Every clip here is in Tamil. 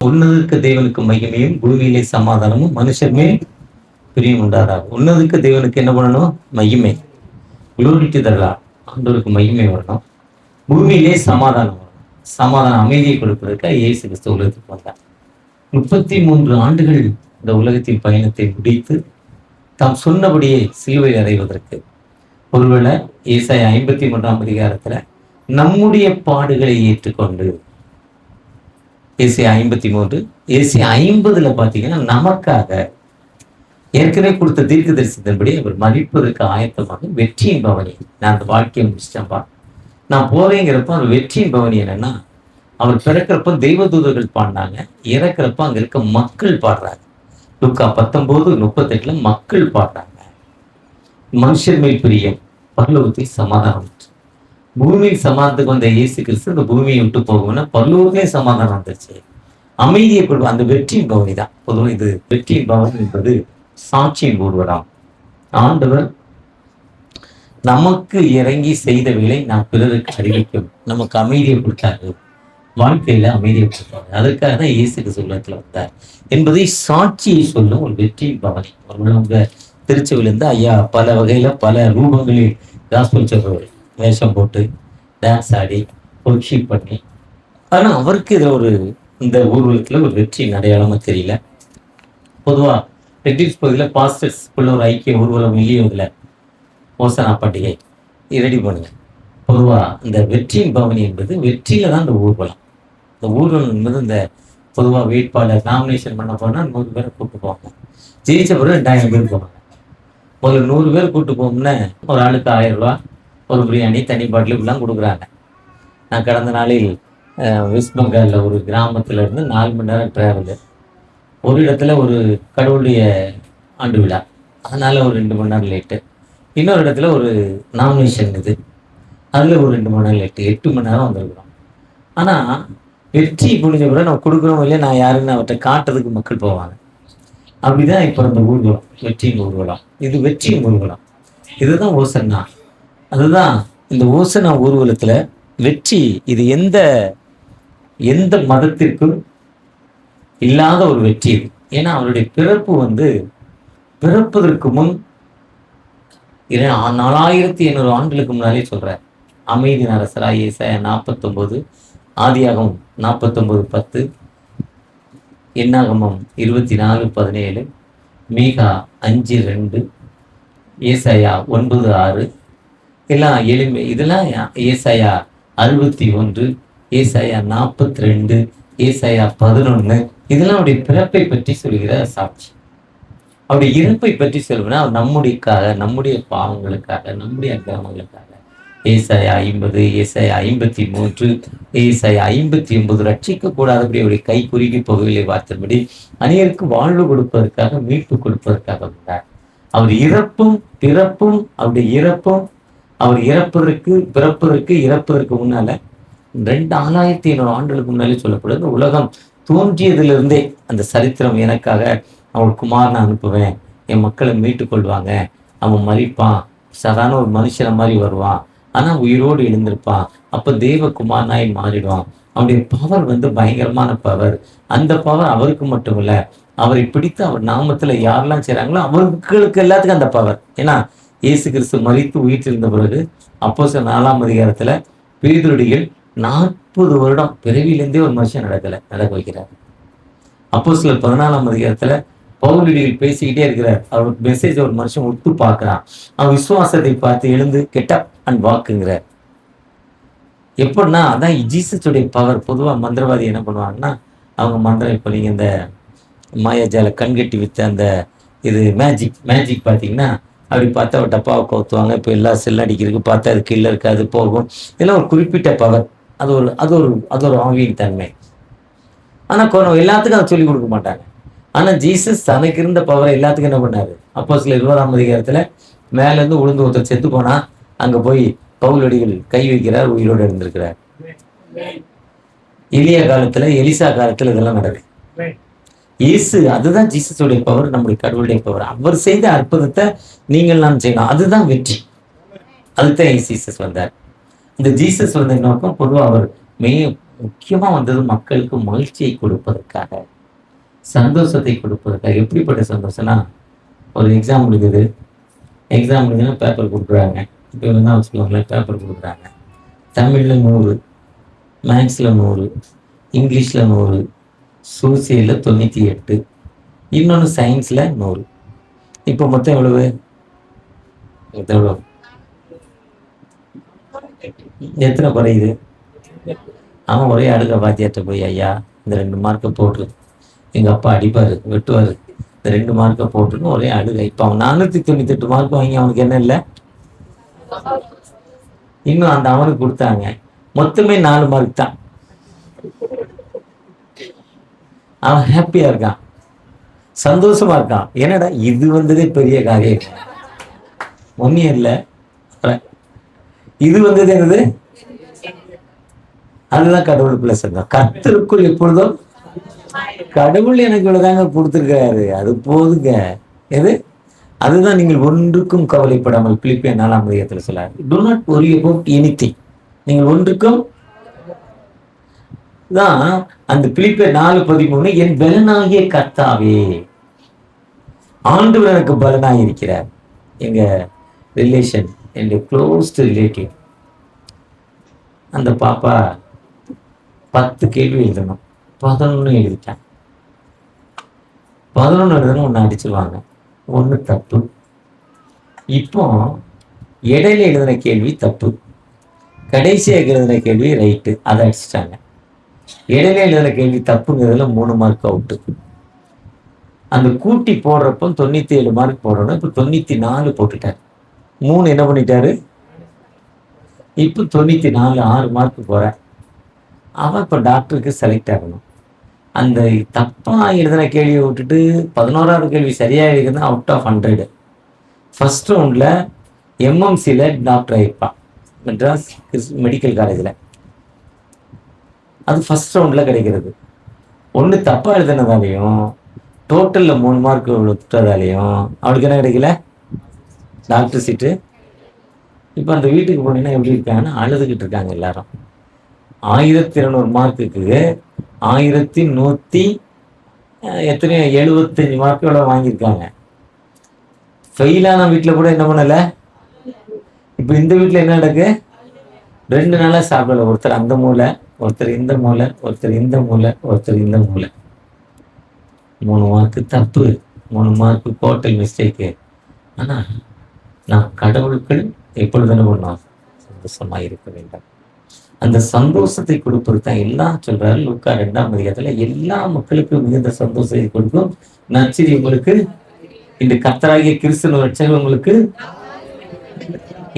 உன்னதற்கு தேவனுக்கு மகிமையும் பூமியிலே சமாதானமும் மனுஷர் மேல் பிரியம் உண்டாதாக. உன்னதற்கு தேவனுக்கு என்ன பண்ணணும்? மகிமை. குளோரிட்டி தரலாம். ஆண்டவருக்கு மகிமை வரணும். பூமியிலே சமாதானம் வரணும். சமாதானம், அமைதியை கொடுப்பதற்காக இயேசு கிறிஸ்து உலகத்துக்கு வந்தார். 33 ஆண்டுகள் இந்த உலகத்தின் பயணத்தை முடித்து தாம் சொன்னபடியே சிலுவையில் அறைவதற்கு, ஒருவேளை ஏசாயா 53ஆம் அதிகாரத்துல நம்முடைய பாடுகளை ஏற்றுக்கொண்டு, ஏசாயா 53, ஏசாயா 50 பாத்தீங்கன்னா நமக்காக ஏற்கனவே கொடுத்த தீர்க்க தரிசனத்தின்படி அவர் மதிப்பதற்கு ஆயத்தமாக வெற்றியின் பவனி. நான் அந்த வாழ்க்கையை முடிச்சிட்டேன்ப்பா, நான் போறேங்கிறப்ப அந்த வெற்றியின் பவனி என்னன்னா, அவர் பிறக்கிறப்ப தெய்வதூதர்கள் பாடினாங்க, இறக்கிறப்ப அங்க இருக்க மக்கள் பாடுறாங்க. லூக்கா 19:38 மக்கள் பாடுறாங்க. மனுஷர் மேல் பிரியம், பரலோகத்தில் சமாதானம். பூமியில் சமாதானத்துக்கு வந்த இயேசு கிறிஸ்து இந்த பூமியை விட்டு போகும்னா பரலோகத்திலே சமாதானம் வந்துருச்சு. அமைதியை கொள்வோம். அந்த வெற்றியின் பவனி தான். பொதுவாக இது வெற்றியின் பவனி என்பது சாட்சியின் ஊர்வலம். ஆண்டவர் நமக்கு இறங்கி செய்த வேலை நாம் பிறருக்கு அறிவிக்கும். நமக்கு அமைதியை கொடுத்தாரு, வாழ்க்கையில அமைதியை கொடுத்தாரு. அதற்காக தான் இயேசுக்கு சொல்லத்துல வந்தார் என்பதை சாட்சியை சொல்லும் ஒரு வெற்றியின் பவனி. உங்க திருச்செவிலிருந்து ஐயா பல வகையில பல ரூபங்களில் காஸ்பல் சொல்றவர் வேஷம் போட்டு டான்ஸ் ஆடி ஒர்க்ஷீப் பண்ணி, ஆனா அவருக்கு இதுல ஒரு இந்த ஊர்வலத்துல ஒரு வெற்றியின் அடையாளமா தெரியல. பொதுவா ரெட்டில்ஸ் பகுதியில் பாஸ்டர்ஸ்குள்ள ஒரு ஐக்கிய ஊர்வலம் இல்லையோதுல ஓசனா பண்டிகை ரெடி பண்ணுங்க. பொதுவா இந்த வெற்றியின் பவனி என்பது வெற்றியில தான் இந்த ஊர்வலம். இந்த ஊர்வலம் என்பது இந்த பொதுவா வேட்பாளர் நாமினேஷன் பண்ண போனா 100 பேரை கூப்பிட்டு போவாங்க. ஜெயிச்ச பிறகு 2000 பேர் போவாங்க. முதல்ல 100 பேர் கூப்பிட்டு போகணும்னா ஒரு ஆளுக்கு 1000 ரூபா, ஒரு பிரியாணி, தனி பாட்டில் இப்படிலாம் கொடுக்குறாங்க. நான் கடந்த நாளில் வெஸ்ட் பெங்காலில் ஒரு கிராமத்துல இருந்து 4 மணி நேரம் டிராவலு. ஒரு இடத்துல ஒரு கடவுளுடைய ஆண்டு விழா, அதனால ஒரு 2 மணி நேரம் லேட்டு. இன்னொரு இடத்துல ஒரு நாமினேஷன் இது, அதுல ஒரு 2 மணி நேரம் லேட்டு. 8 மணி நேரம் வந்திருக்கிறோம். ஆனா வெற்றி புரிஞ்ச பிறகு நம்ம கொடுக்குறோம் இல்லையா, நான் யாருன்னு அவர்கிட்ட காட்டுறதுக்கு மக்கள் போவாங்க. அப்படிதான் இப்போ இந்த ஊர்வலம் வெற்றியின் ஊர்வலம். இது வெற்றியின் ஊர்வலம். இதுதான் ஓசன்னா. அதுதான் இந்த ஓசனா ஊர்வலத்துல வெற்றி. இது எந்த மதத்திற்கும் இல்லாத ஒரு வெற்றி இது. ஏன்னா அவருடைய பிறப்பு பிறப்பதற்கு முன் 4800 ஆண்டுகளுக்கு முன்னாலே சொல்றார். அமைதியின் அரசராய் ஏசாயா 49, ஆதியாகமம் 49:10, என்னாகமம் 24:17, மீகா 5:2, ஏசாயா 9:6 எல்லாம் எளிமை. இதெல்லாம் ஏசாயா 61, ஏசாயா 42, ஏசாயா 11, இதெல்லாம் அவருடைய பிறப்பை பற்றி சொல்கிற சாட்சி. அவருடைய இறப்பை பற்றி சொல்லுவேன்னா நம்முடையக்காக, நம்முடைய பாவங்களுக்காக, நம்முடைய அக்கிரமங்களுக்காக. ஏசாயா 50, ஏசாயா 53, ஏசாயா 59 ரட்சிக்க கூடாதபடி அவருடைய கை குறுகி போகவில்லை வார்த்தைப்படி அநேகருக்கு வாழ்வு கொடுப்பதற்காக, மீட்பு கொடுப்பதற்காக வந்தார். அவர் இறப்பும் பிறப்பும், அவருடைய இறப்பும், அவர் பிறப்பதற்கு இறப்பதற்கு முன்னால 2500 ஆண்டுகளுக்கு முன்னாலே சொல்லப்படுது. உலகம் தோன்றியதிலிருந்தே அந்த சரித்திரம், எனக்காக அவன் குமாரனை அனுப்புவேன், என் மக்களை மீட்டுக் கொள்வாங்க, அவன் மறிப்பான், சாதாரண ஒரு மனுஷனை மாதிரி வருவான், ஆனா உயிரோடு எழுந்திருப்பான், அப்ப தேவகுமாரனாய் மாறிடுவான். அவனுடைய பவர் பயங்கரமான பவர். அந்த பவர் அவருக்கு மட்டும் இல்ல, அவரை பிடித்து அவர் நாமத்துல யாரெல்லாம் செய்றாங்களோ அவர்களுக்கு எல்லாத்துக்கும் அந்த பவர். ஏன்னா இயேசு கிறிஸ்து மரித்து உயிர்த்திருந்த பிறகு அப்போஸ்தலர் 4ஆம் அதிகாரத்துல பேதுருடிகள் 40 வருடம் பிறவியிலிருந்தே ஒரு மனுஷன் நடக்க வைக்கிறார். அப்போஸ்தலர் 14ஆம் அதிகாரத்துல பவுலடிகள் பேசிக்கிட்டே இருக்கிறார். அவருக்கு மெசேஜ் ஒரு மனுஷன் ஒத்து பார்க்கிறான். அவன் விசுவாசத்தை பார்த்து எழுந்து கெட் அப் அண்ட் வாக்குங்கிறார். எப்படின்னா அதான் ஜீசஸுடைய பவர். பொதுவா மந்திரவாதி என்ன பண்ணுவாங்கன்னா, அவங்க மந்திரம், இப்போ நீங்க இந்த மாயாஜால கண்கட்டி வித்த அந்த இது மேஜிக் பார்த்தீங்கன்னா, அப்படி பார்த்தா அவர் டப்பாவை கவுத்துவாங்க. இப்போ எல்லா செல் அடிக்கிறதுக்கு பார்த்தா அது கீழே இருக்காது, போகும். இதெல்லாம் ஒரு குறிப்பிட்ட பவர். அது ஒரு ஆவியின் தன்மை. ஆனா எல்லாத்துக்கும் அதை சொல்லிக் கொடுக்க மாட்டாங்க. ஆனா ஜீசஸ் தனக்கு இருந்த பவரை எல்லாத்துக்கும் என்ன பண்ணாரு? அப்போஸ்தலர் 20ஆம் அதிகாரத்துல மேல இருந்து உளுந்து ஒருத்தர் செத்து போனா அங்க போய் பவுலடிகள் கை வைக்கிறார், உயிரோடு இருந்திருக்கிறார். எலியா காலத்துல, எலிசா காலத்துல இதெல்லாம் நடக்குது. இயேசு, அதுதான் ஜீசஸுடைய பவர், நம்முடைய கடவுளுடைய பவர். அவர் செய்த அற்புதத்தை நீங்கள் நாம் செய்யணும். அதுதான் வெற்றி. அதுதான் ஜீசஸ் வந்தார். இந்த ஜீசஸ் வந்த நோக்கம் பொதுவாக அவர் முக்கியமா வந்தது மக்களுக்கு மகிழ்ச்சியை கொடுப்பதற்காக, சந்தோஷத்தை கொடுப்பதற்காக. எப்படிப்பட்ட சந்தோஷம்னா, ஒரு எக்ஸாம் இருக்குது. எக்ஸாம் முடிஞ்சுன்னா பேப்பர் கொடுக்குறாங்க. இப்போ தான் வச்சுக்கோங்களேன், பேப்பர் கொடுக்குறாங்க. தமிழில் 100, மேக்ஸில் 100, இங்கிலீஷில் 100, சோசியலில் 98, இன்னொன்று சயின்ஸில் 100. இப்போ மொத்தம் எவ்வளவு? எவ்வளோ? எத்தனை குறையுது? அவன் ஒரே அடுக்க பாத்தியாட்ட போய், ஐயா இந்த 2 மார்க்கை போட்டு, எங்கள் அப்பா அடிப்பார், வெட்டுவார், இந்த 2 மார்க்கை போட்டுன்னு ஒரே அழுகை. இப்போ அவன் 498 மார்க் வாங்கி அவனுக்கு என்ன இல்லை? இன்னும் அந்த அவனுக்கு கொடுத்தாங்க, மொத்தமே 4 மார்க் தான். அவன் ஹாப்பியா இருக்கான், சந்தோஷமா இருக்கான். என்னடா இது வந்ததே பெரிய காரியம். ஒன்னும் இல்லை, இது வந்தது என்னது? அதுதான் கடவுளுக்குள்ள சங்கம். கர்த்தருக்குள் எப்பொழுதும் கடவுள் எனக்கு இவ்வளவுதாங்க கொடுத்துருக்காரு, அது போதுங்க. எது? அதுதான் நீங்கள் ஒன்றுக்கும் கவலைப்படாமல் பிலிப்பியர் 4ஆம் அதிகாரத்தில் சொல்றாரு. Do not worry about anything. நீங்கள் ஒன்றுக்கும் தான் அந்த பிலிப்பியர் 4:13, என் பலனாகிய கர்த்தாவே. ஆண்டவர் எனக்கு பலனாக இருக்கிறார். எங்க ரிலேஷன், என் க்ளோஸ் ரிலேட்டிவ், அந்த பாப்பா 10 கேள்வி எழுதணும், 11 எழுதிட்டான். 11 எழுதணும், 1 அடிச்சிருவாங்க, 1 தப்பு. இப்போ இடையில எழுதின கேள்வி தப்பு, கடைசியாக எழுதின கேள்வி ரைட்டு, அதை அடிச்சிட்டாங்க. இடையில எழுதின கேள்வி தப்புங்கிறதுல 3 மார்க் அவுட்டு. அந்த கூட்டி போடுறப்போ 97 மார்க் போடணும். இப்போ 94 போட்டுட்டார். 3 என்ன பண்ணிட்டாரு? இப்போ 94, 6 மார்க் போற. அவன் இப்போ டாக்டருக்கு செலக்ட் ஆகணும். அந்த தப்பா எழுதின கேள்வியை விட்டுட்டு 11ஆவது கேள்வி சரியா எழுதுனா அவுட் ஆஃப் 100. ஃபர்ஸ்ட் ரவுண்ட்ல எம்எம்சியில் டாக்டர் ஆயிருப்பான், மெட்ராஸ் மெடிக்கல் காலேஜில். அது ஃபர்ஸ்ட் ரவுண்டில் கிடைக்கிறது. ஒன்று தப்பாக எழுதுனதாலையும் டோட்டலில் 3 மார்க் விட்டுறதாலையும் அவளுக்கு என்ன கிடைக்கல? டாக்டர் சீட்டு. இப்போ அந்த வீட்டுக்கு போனீங்கன்னா எப்படி இருக்காங்கன்னா அழுதுகிட்டு இருக்காங்க எல்லாரும். 1200 மார்க்குக்கு 1100 எத்தனையோ 75 மார்க்கோட வாங்கியிருக்காங்க. ஃபெயிலான வீட்டில் கூட என்ன பண்ணல. இப்போ இந்த வீட்டில் என்ன நடக்கு? 2 நாளாக சாப்பிடல. ஒருத்தர் அந்த மூலை, ஒருத்தர் இந்த மூலை, ஒருத்தர் இந்த மூலை, ஒருத்தர் இந்த மூலை. 3 மார்க்கு தப்பு, 3 மார்க்கு டோட்டல் மிஸ்டேக்கு. ஆனால் நான் கடவுளுக்குள் எப்பொழுது என்ன பண்ணோம்? சந்தோஷமாக இருக்க வேண்டும். அந்த சந்தோஷத்தை கொடுப்பது தான் எல்லாம் சொல்றாரு லூக்கா 2ஆம் அதிகாரத்துல. எல்லா மக்களுக்கும் மிகுந்த சந்தோஷத்தை கொடுக்கும் நற்செய்தி உங்களுக்கு, இந்த கர்த்தராகிய கிறிஸ்து ரட்சகர் உங்களுக்கு,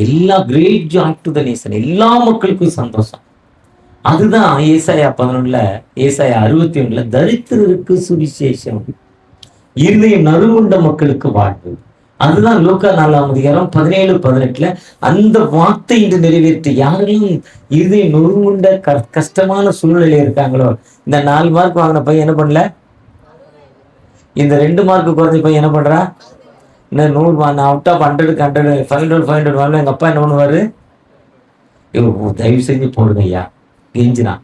எல்லா great joy to the nation, எல்லா மக்களுக்கும் சந்தோஷம். அதுதான் ஏசாயா 11, ஏசாயா 61 தரித்திரருக்கு சுவிசேஷம், இருதயம் நறுங்குண்ட மக்களுக்கு வாழ்வு. அதுதான் லூக்கா 4ஆம் அதிகாரம் 17, 18 அந்த வார்த்தை இன்று நிறைவேற்றி. யாரெல்லாம் இருதயம் நொறுங்குண்ட கஷ்டமான சூழ்நிலையில இருக்காங்களோ, இந்த 4 மார்க் வாங்கின பையன் என்ன பண்ணல, இந்த 2 மார்க் குறைஞ்ச பையன் என்ன பண்றா, இந்த 100 அவுட் ஆஃப் 100க்கு 100 500 வாங்க. எங்க அப்பா என்ன பண்ணுவாரு? தயவு செஞ்சு போடுங்க ஐயா, கெஞ்சினா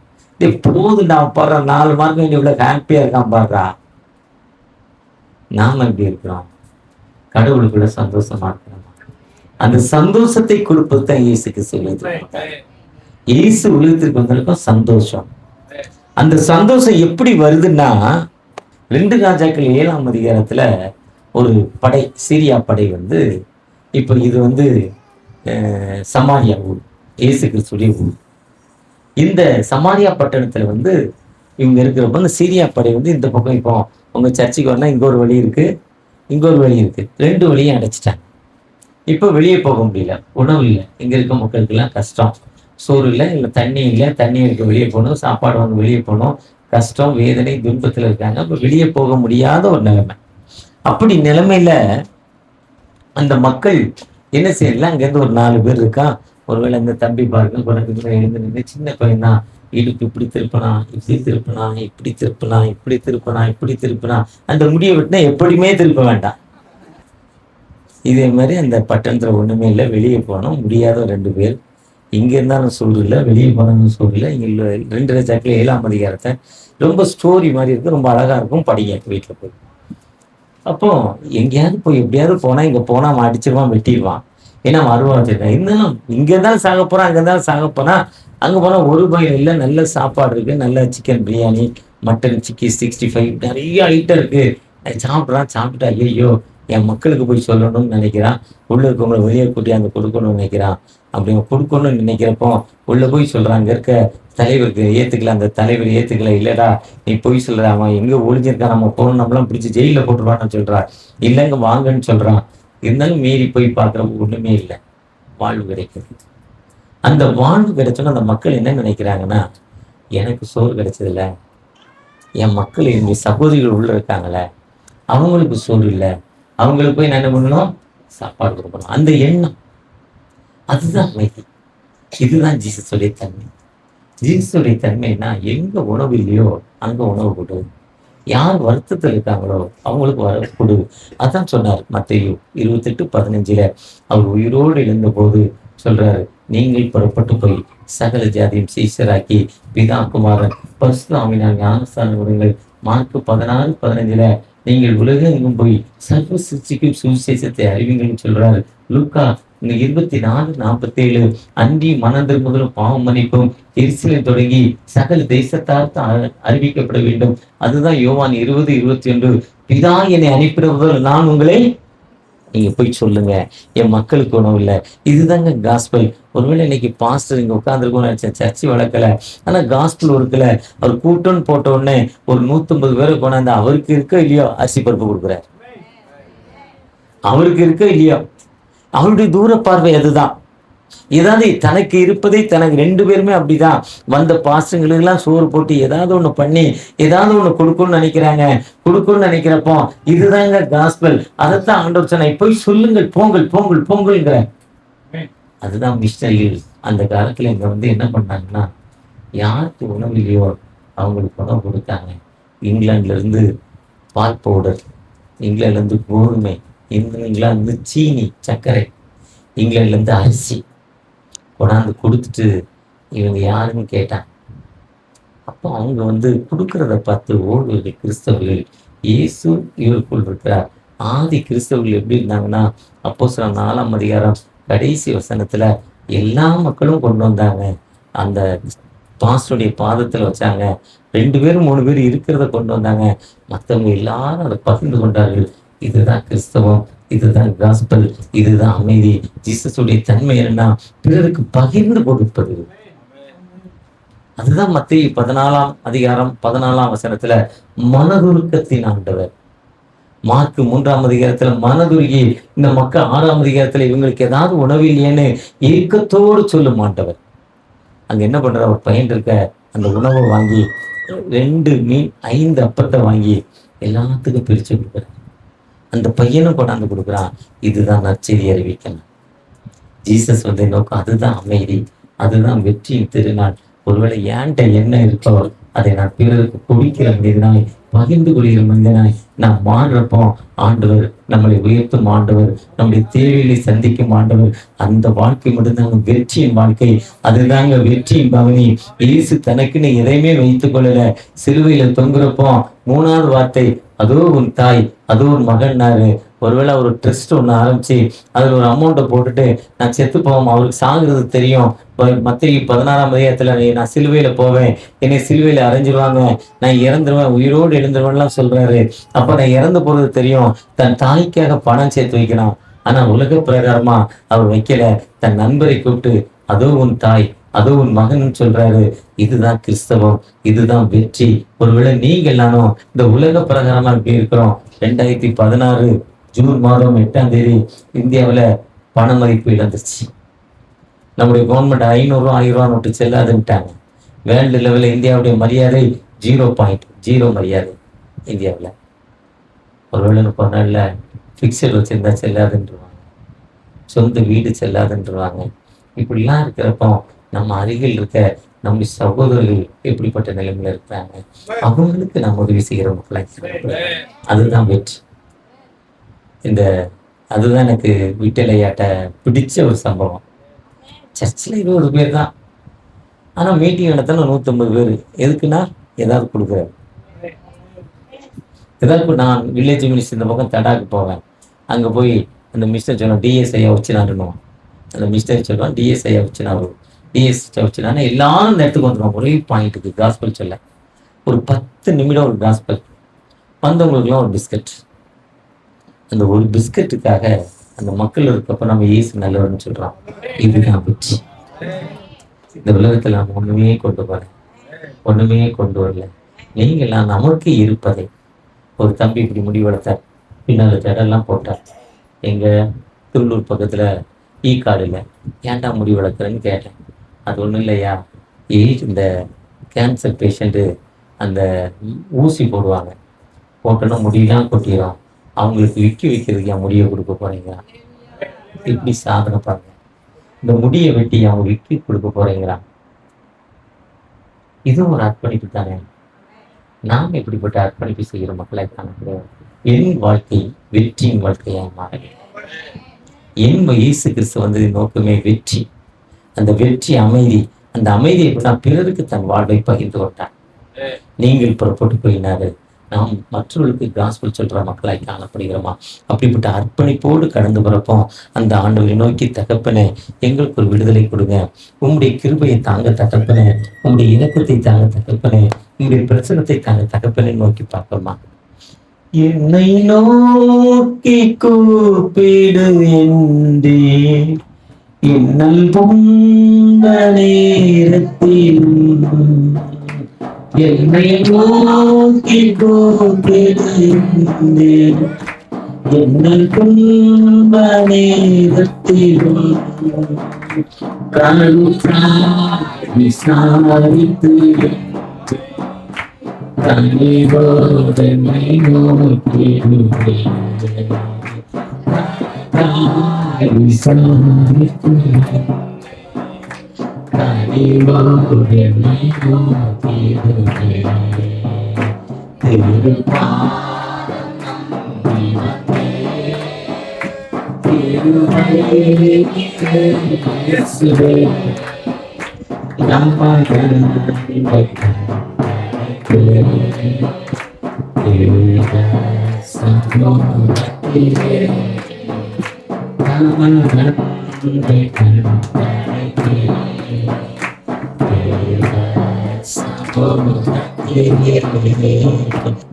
போது நான் பாடுறேன். 4 மார்க் இவ்வளவு ஹாப்பியா இருக்கான் பாடுறா. நாம எப்படி இருக்கிறோம்? கடவுளுக்குள்ள சந்தோஷமா இருக்கணும். அந்த சந்தோஷத்தை கொடுப்பது தான் இயேசுக்கு சொல்லுது. இயேசு உலகத்திற்கு வந்திருக்கும் சந்தோஷம். அந்த சந்தோஷம் எப்படி வருதுன்னா, 2 ராஜாக்கள் 7ஆம் அதிகாரத்துல ஒரு படை, சீரியா படை வந்து, இப்போ இது சமாரியா ஊர், இயேசு கிறிஸ்துடைய ஊர். இந்த சமாரியா பட்டணத்துல இவங்க இருக்கிறப்ப இந்த சீரியா படை இந்த பக்கம், இப்போ உங்க சர்ச்சுக்கு வரலாம், இங்க ஒரு வழி இருக்கு, இங்க ஒரு வழி இருக்கு, 2 வழியும் அடைச்சிட்டாங்க. இப்போ வெளியே போக முடியல, உணவு இல்லை, இங்க இருக்க மக்களுக்கு எல்லாம் கஷ்டம். சோறு இல்லை, இல்லை தண்ணி இல்லை, தண்ணி இருக்க வெளியே போகணும், சாப்பாடு வாங்க வெளியே போகணும், கஷ்டம், வேதனை, துன்பத்துல இருக்காங்க. அப்ப வெளியே போக முடியாத ஒரு நிலைமை. அப்படி நிலைமையில அந்த மக்கள் என்ன செய்யலாம், அங்கேருந்து ஒரு 4 பேர் இருக்கான். ஒருவேளை இந்த தம்பி பாருங்க, குறைஞ்ச எழுந்து நின்று, சின்ன பையன் தான், இடுப்பு இப்படி திருப்பினா, இப்படி திருப்பினா, இப்படி திருப்பினா, இப்படி திருப்பினா, இப்படி திருப்பினா, அந்த முடியை விட்டுனா எப்படியுமே திருப்ப வேண்டாம். இதே மாதிரி அந்த பட்டணத்துல ஒண்ணுமே இல்லை, வெளியே போனோம் முடியாத 2 பேர். இங்கே இருந்தாலும் சோறு இல்லை, வெளியே போனாலும் சோறு இல்லை. இங்கே 2 ராஜாக்கள் 7ஆம் அதிகாரத்தை ரொம்ப ஸ்டோரி மாதிரி இருக்கும், ரொம்ப அழகா இருக்கும், படிங்க வீட்டில் போய். அப்போ எங்கேயாவது போய் எப்படியாவது போனா, இங்க போனா அவன் அடிச்சிருவான், வெட்டிடுவான். ஏன்னா வருவான் வச்சிருக்கான். இருந்தாலும் இங்க இருந்தாலும் சாக போறான், அங்க இருந்தாலும் சாக போறான். அங்க போனா ஒரு பயம் இல்லை, நல்ல சாப்பாடு இருக்கு, நல்ல சிக்கன் பிரியாணி, மட்டன் சிக்கி 65 நிறைய ஐட்டம் இருக்கு. சாப்பிட்றான். சாப்பிட்டு ஐயோ என் மக்களுக்கு போய் சொல்லணும்னு நினைக்கிறான். உள்ள இருக்கவங்களை வெளியே கூட்டியாந்து கொடுக்கணும்னு நினைக்கிறான். அப்படி கொடுக்கணும்னு நினைக்கிறப்போ உள்ள போய் சொல்றான், அங்க இருக்க தலைவருக்கு ஏத்துக்கல. அந்த தலைவர் ஏத்துக்கல. இல்லடா நீ போய் சொல்ற, அவன் எங்க ஒளிஞ்சிருக்கான், நம்ம போகணும், நம்மளாம் பிடிச்சி ஜெயில போட்டுருவான்னு சொல்றான். இல்லைங்க வாங்கன்னு சொல்றான். இருந்தாலும் மீறி போய் பார்க்குறப்ப ஒண்ணுமே இல்லை, வாழ்வு கிடைக்குது. அந்த வாழ்வு கிடைச்சோன்னா அந்த மக்கள் என்ன நினைக்கிறாங்கன்னா, எனக்கு சோறு கிடைச்சதில்ல, என் மக்கள் என்னுடைய சகோதரிகள் உள்ள இருக்காங்களே அவங்களுக்கு சோறு இல்லை, அவங்களுக்கு போய் நான் என்ன பண்ணணும், சாப்பாடு கொடுக்கணும். அந்த எண்ணம், அதுதான் அமைதி. இதுதான் ஜீசஸுடைய தன்மை. ஜீசஸுடைய தன்மைன்னா எங்க உணவு இல்லையோ அங்க உணவு கொடு, யார் வருத்தத்தில் இருக்காங்களோ அவங்களுக்கு வர கொடு. அதான் சொன்னார் மத்தேயு 28:15. அவர் உயிரோடு எழுந்த போது சொல்றாரு, நீங்கள் புறப்பட்டு போய் சகல ஜாதியும் சீஷராக்கி பிதா குமாரன் பரிசுத்த ஆவியினால் ஞானஸ்நானம் கொடுங்கள். மார்க் 16:15 நீங்கள் உலகம் எங்கும் போய் சர்வ சிருஷ்டிக்கும் சுவிசேஷத்தை அறிவிங்கள்னு சொல்றாரு. லூக்கா 24:47 அன்றி மனம் திரும்புதலும் பாவம் மன்னிப்பும் எரிசலில் தொடங்கி சகல தேசத்தார்த்து அறிவிக்கப்பட வேண்டும். அதுதான் யோவான் 20:21 பிதா என்னை அனுப்பிடுவதால் நான் உங்களை நீங்க போய் சொல்லுங்க, என் மக்களுக்கு உணவு இல்லை. இதுதாங்க காஸ்பல். ஒருவேளை இன்னைக்கு பாஸ்டர் இங்க உட்காந்துருக்கோம் நினைச்சேன், சர்ச்சை வளர்க்கல, ஆனா காஸ்பல் ஒர்க்கல. அவர் கூட்டம்னு போட்ட உடனே ஒரு 150 பேரை கொண்டாந்து அவருக்கு இருக்க இல்லையோ அரிசி பருப்பு கொடுக்குறாரு. அவருக்கு இருக்க இல்லையோ அவருடைய தூர பார்வை அதுதான். ஏதாவது தனக்கு இருப்பதை தனக்கு 2 பேருமே அப்படிதான். வந்த பாஸ்டர்களுக்கு எல்லாம் சோறு போட்டு ஏதாவது ஒண்ணு பண்ணி ஏதாவது ஒண்ணு கொடுக்கணும்னு நினைக்கிறாங்க. கொடுக்கணும்னு நினைக்கிறப்போ இதுதாங்க காஸ்பல். அதைத்தான் ஆண்டவர் சொன்ன, போய் சொல்லுங்கள், போங்கள் போங்கள் போங்கள்ங்கிற. அதுதான் மிஷனரிகள். அந்த காலத்துல இங்க வந்து என்ன பண்ணாங்கன்னா, யாருக்கு உணவு இல்லையோ அவங்களுக்கு உணவு கொடுத்தாங்க. இங்கிலாந்துல இருந்து பால் பவுடர், இங்கிலாந்துல இருந்து கோதுமை, இங்கிலாந்துல இருந்து சீனி சர்க்கரை, இங்கிலாந்துல இருந்து அரிசி கொண்டாந்து கொடுத்துட்டு இவங்க யாருன்னு கேட்டான். அப்போ அவங்க வந்து கொடுக்கறத பார்த்து ஓடுவர்கள் கிறிஸ்தவர்கள், இயேசு இவருக்குள் இருக்கிறார். ஆதி கிறிஸ்தவர்கள் எப்படி இருந்தாங்கன்னா, அப்போஸ்தலர் 4ஆம் அதிகாரம் கடைசி வசனத்துல எல்லா மக்களும் கொண்டு வந்தாங்க, அந்த பாஸ்டருடைய பாதத்துல வச்சாங்க. 2 பேரும் 3 பேர் இருக்கிறத கொண்டு வந்தாங்க. மற்றவங்க எல்லாரும் அதை பகிர்ந்து கொண்டார்கள். இதுதான் கிறிஸ்தவம், இதுதான் காஸ்பல், இதுதான் அமைதி. ஜீசஸுடைய தன்மை என்னன்னா பிறருக்கு பகிர்ந்து கொடுப்பது. அதுதான் மத்தேயு 14ஆம் அதிகாரம் 14ஆம் வசனத்துல மனதுருக்கத்தின் ஆண்டவர். மார்க் 3ஆம் அதிகாரத்துல மனதுருகி இந்த மக்கள் 6ஆம் அதிகாரத்துல இவங்களுக்கு ஏதாவது உணவு இல்லையேன்னு ஏக்கத்தோடு சொல்லும் ஆண்டவர். அங்க என்ன பண்ற, ஒரு பையன் இருக்க அந்த உணவை வாங்கி 2 மீன் 5 அப்பத்தை வாங்கி எல்லாத்துக்கும் பிரிச்சு கொடுக்குற. அந்த பையனும் கொண்டாந்து கொடுக்குறான். இதுதான் நற்செய்தி அறிவிக்கணும். ஜீசஸ் வந்து நோக்கம் அதுதான் அமைதி, அதுதான் வெற்றியின் திருநாள். ஒருவேளை ஏன்ட்ட என்ன இருக்கோ அதை நான் பிறருக்கு கொடுக்கிற மனிதனாய், பகிர்ந்து கொள்கிற மனிதனாய் நாம் மாறுறப்போ ஆண்டவர் நம்மளை உயர்த்தும் ஆண்டவர், நம்முடைய தேவைகளை சந்திக்கும் ஆண்டவர். அந்த வாழ்க்கை மட்டும்தாங்க வெற்றியின் வாழ்க்கை. அதுதாங்க வெற்றியின் பவனி. இயேசு தனக்குன்னு எதையுமே வைத்துக் கொள்ளல. சிலுவையில தொங்குறப்போ 3ஆவது வார்த்தை அதோ உன் தாய், அதோ ஒரு மகன்னாரு. ஒருவேளை ஒரு ட்ரஸ்ட் ஒன்று ஆரம்பிச்சு அதில் ஒரு அமௌண்ட்டை போட்டுட்டு நான் செத்து போவோம், அவருக்கு சாகுறது தெரியும். மத்தேயு 16ஆம் அதிகாரத்துல நான் சிலுவையில போவேன், என்னை சிலுவையில அரைஞ்சிருவாங்க, நான் இறந்துருவேன், உயிரோடு எழுந்துருவேன்லாம் சொல்றாரு. அப்ப நான் இறந்து போறது தெரியும். தன் தாய்க்காக பணம் சேர்த்து வைக்கணும். ஆனா உலக பிரகாரமா அவர் வைக்கல. தன் நண்பரை கூப்பிட்டு அதோ உன் தாய், அதோ உன் மகன் சொல்றாரு. இதுதான் கிறிஸ்தவம், இதுதான் வெற்றி. ஒருவேளை நீங்க எல்லாரும் இந்த உலக பிரகாரமா இப்படி இருக்கிறோம். 2016 ஜூன் மாதம் 8ஆம் தேதி இந்தியாவில் பண மதிப்பு இழந்துச்சு. நம்முடைய கவர்மெண்ட் 500 ரூபா 1000 ரூபா நோட்டு செல்லாதுன்ட்டாங்க. வேர்ல்டு லெவலில் இந்தியாவுடைய மரியாதை 0.0 மரியாதை இந்தியாவில். ஒருவேளை 30 நாளில் ஃபிக்ஸட் வச்சிருந்தா செல்லாதுன்றுவாங்க, சொந்த வீடு செல்லாதுன்றுவாங்க. இப்படிலாம் இருக்கிறப்போ நம்ம அருகில் இருக்க நம்ம சகோதரர்கள் எப்படிப்பட்ட நிலைமையில இருக்கிறாங்க, அவங்களுக்கு நம்ம உதவி செய்கிற மக்களாக, அதுதான் வெற்றி. அதுதான் எனக்கு விட்டலையாட்ட பிடிச்ச ஒரு சம்பவம். சர்ச்சில் 20 பேர் தான். ஆனா மீட்டிங் நடத்தினா 150 பேர். எதுக்குன்னா ஏதாவது கொடுக்குறாரு. ஏதாவது நான் வில்லேஜ் மினிஸ்டர் இந்த பக்கம் தடாக்கு போவேன். அங்க போய் அந்த மிஸ்டர் சொல்லுவான், டிஎஸ் ஐயா வச்சுனாருன்னுவான். அந்த மிஸ்டர் சொல்லுவான், டிஎஸ் ஐயா வச்சுனாரு, டிஎஸ் வச்சுனாருன்னா எல்லாரும் இந்த இடத்துக்கு வந்துடுவான். ஒரே பாயிண்ட்டுக்கு காஸ்பல் சொல்ல. ஒரு 10 நிமிடம் ஒரு காஸ்பல். வந்தவங்களுக்குலாம் ஒரு பிஸ்கட். அந்த ஒரு பிஸ்கட்டுக்காக அந்த மக்கள் இருக்கப்ப நம்ம இயேசு நல்லவர்னு சொல்றான். இதுதான் வெற்றி. இந்த உலகத்துல நம்ம ஒண்ணுமே கொண்டு வரல, ஒண்ணுமே கொண்டு வரல. நீங்களாம் நமக்கு இருப்பதை. ஒரு தம்பி இப்படி முடிவெடுத்தார், பின்னால ஜடெல்லாம் போட்டார். எங்க திருள்ளூர் பக்கத்துல ஈக்காடுல. ஏன்டா முடி வளர்க்குறேன்னு கேட்டேன். அது ஒன்றும் இல்லையா, இந்த கேன்சர் பேஷண்ட்டு அந்த ஊசி போடுவாங்க, போட்டோன்னா முடியெல்லாம் கொட்டிடும், அவங்களுக்கு வைக்கிறதுக்கு என் முடியை கொடுக்க போறீங்களா? இப்படி சாதனை பாருங்க. இந்த முடியை வெட்டி அவங்க விற்க கொடுக்க போறீங்களா? இதுவும் ஒரு அர்ப்பணிப்பு தானே. நாம் எப்படிப்பட்ட அர்ப்பணிப்பு செய்கிற மக்களை காணப்படுவோம். என் வாழ்க்கை வெற்றியின் வாழ்க்கையாக மாற. என் இயேசு கிறிஸ்து வந்ததின் நோக்கமே வெற்றி. அந்த வெற்றி அமைதி. அந்த அமைதியை தான் பிறருக்கு தன் வாழ்வை பகிர்ந்து கொண்டார். நீங்கள் புறப்பட்டு போயினாரு. நாம் மற்றவர்களுக்கு காஸ்பல் சொல்ற மக்களாய் காணப்படுகிறோமா? அப்படிப்பட்ட அர்ப்பணிப்போடு கடந்து பிறப்போம். அந்த ஆண்டவரை நோக்கி, தகப்பனே எங்களுக்கு ஒரு விடுதலை கொடுங்க, உங்களுடைய கிருபையை தாங்க தகப்பனே, உங்களுடைய இலக்கத்தை தாங்க தகப்பனே, உங்களுடைய பிரச்சனத்தை தாங்க தகப்பனே நோக்கி பார்ப்போமா? என்னை நோக்கி கூப்பிடு என்றே இன்னல் பொங்க நேரத்தில், என்னை நோக்கி கூப்பிடு என்றே இன்னல் பொங்க நேரத்தில், கருத்தாய் விசாரித்து கனிவோடனை நோக்கிடுவே, விசாரித்து கனிவோடனை நோக்கிடுவே,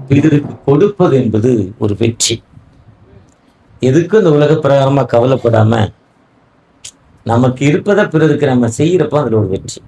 பிறருக்கு கொடுப்பது என்பது ஒரு வெற்றி. எதுக்கும் இந்த உலக பிரகாரமா கவலைப்படாம நமக்கு இருப்பதை பிறருக்கு நம்ம செய்யறப்ப அதுல ஒரு வெற்றி.